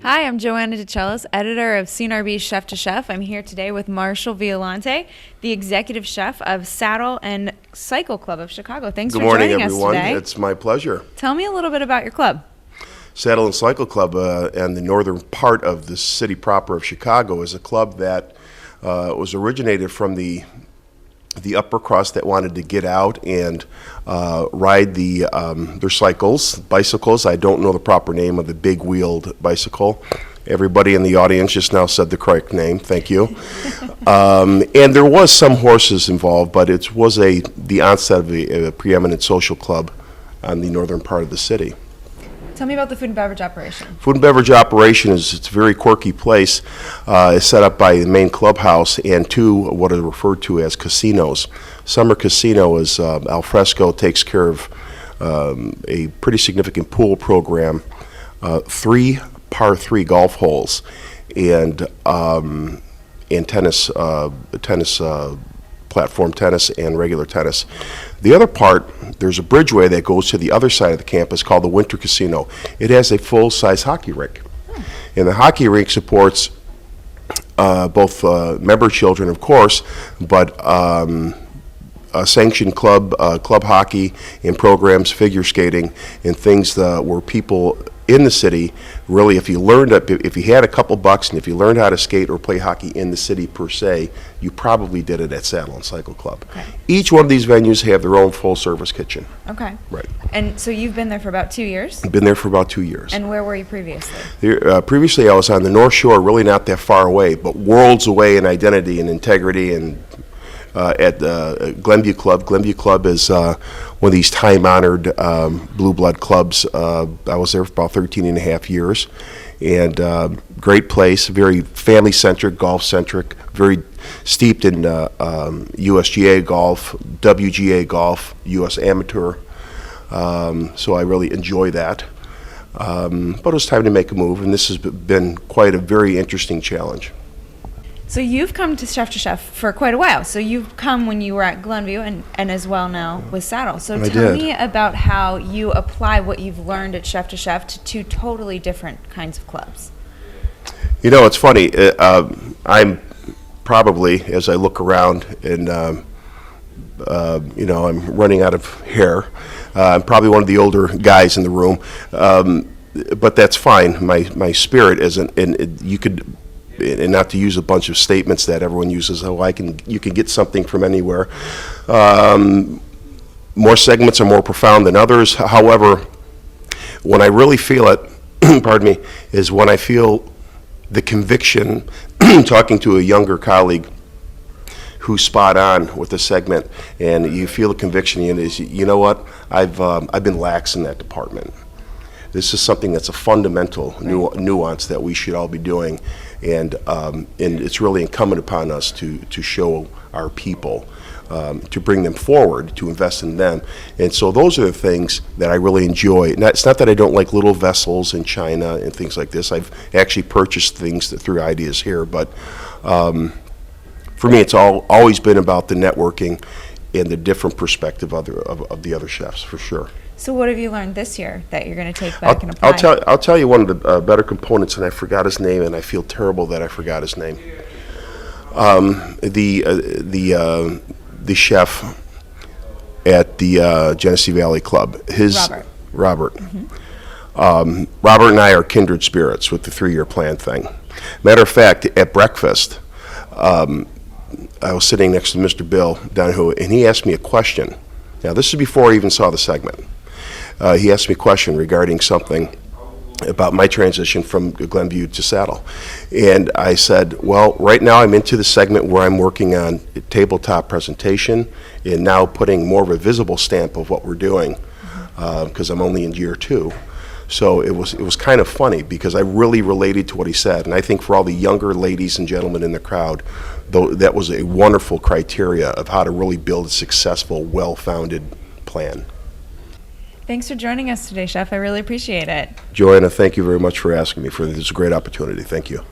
Hi, I'm Joanna DeCellis, editor of CNRB's Chef to Chef. I'm here today with Marshall Violante, the executive chef of Saddle and Cycle Club of Chicago. Thanks for joining us today. Good morning, everyone. It's my pleasure. Tell me a little bit about your club. Saddle and Cycle Club and the northern part of the city proper of Chicago is a club that was originated from the upper crust that wanted to get out and ride their bicycles. I don't know the proper name of the big-wheeled bicycle. Everybody in the audience just now said the correct name. Thank you. And there was some horses involved, but it was the onset of a preeminent social club on the northern part of the city. Tell me about the food and beverage operation. Food and beverage operation it's a very quirky place. It's set up by the main clubhouse and two what are referred to as casinos. Summer Casino is Alfresco takes care of a pretty significant pool program, 3 par 3 golf holes, and tennis platform tennis and regular tennis. The other part, there's a bridgeway that goes to the other side of the campus called the Winter Casino. It has a full-size hockey rink. And the hockey rink supports both member children, of course, but a sanctioned club hockey and programs, figure skating, and things where people in the city, really, if you had a couple bucks and if you learned how to skate or play hockey in the city per se, you probably did it at Saddle and Cycle Club. Okay. Each one of these venues have their own full-service kitchen. Okay. Right. And so you've been there for about 2 years? I've been there for about 2 years. And where were you previously? Previously, I was on the North Shore, really not that far away, but worlds away in identity and integrity and at Glenview Club. Glenview Club is one of these time-honored blue blood clubs. I was there for about 13 and a half years. And great place, very family-centric, golf-centric, very steeped in USGA golf, WGA golf, US Amateur. So I really enjoy that. But it was time to make a move, and this has been quite a very interesting challenge. So you've come to Chef for quite a while. So you've come when you were at Glenview and as well now with Saddle. So tell me about how you apply what you've learned at Chef to two totally different kinds of clubs. You know, it's funny. I'm probably, as I look around and, I'm running out of hair. I'm probably one of the older guys in the room. But that's fine. My spirit isn't, and you could... And not to use a bunch of statements that everyone uses, you can get something from anywhere. More segments are more profound than others. However, when I really feel it, pardon me, is when I feel the conviction, talking to a younger colleague who's spot on with the segment, and you feel the conviction, is, you know what, I've been lax in that department. This is something that's a fundamental nuance that we should all be doing, and it's really incumbent upon us to show our people, to bring them forward, to invest in them. And so those are the things that I really enjoy. It's not that I don't like little vessels in China and things like this. I've actually purchased things through ideas here, but for me it's always been about the networking and the different perspective of the other chefs, for sure. So what have you learned this year that you're going to take back and apply? I'll tell you one of the better components, and I forgot his name, and I feel terrible that I forgot his name. The chef at the Genesee Valley Club. Robert. Mm-hmm. Robert and I are kindred spirits with the 3-year plan thing. Matter of fact, at breakfast, I was sitting next to Mr. Bill Donahue, and he asked me a question. Now, this is before I even saw the segment. He asked me a question regarding something about my transition from Glenview to Saddle. And I said, well, right now I'm into the segment where I'm working on a tabletop presentation and now putting more of a visible stamp of what we're doing, because I'm only in year 2. So it was kind of funny because I really related to what he said. And I think for all the younger ladies and gentlemen in the crowd, though, that was a wonderful criteria of how to really build a successful, well-founded plan. Thanks for joining us today, Chef. I really appreciate it. Joanna, thank you very much for asking me for this. It's a great opportunity. Thank you.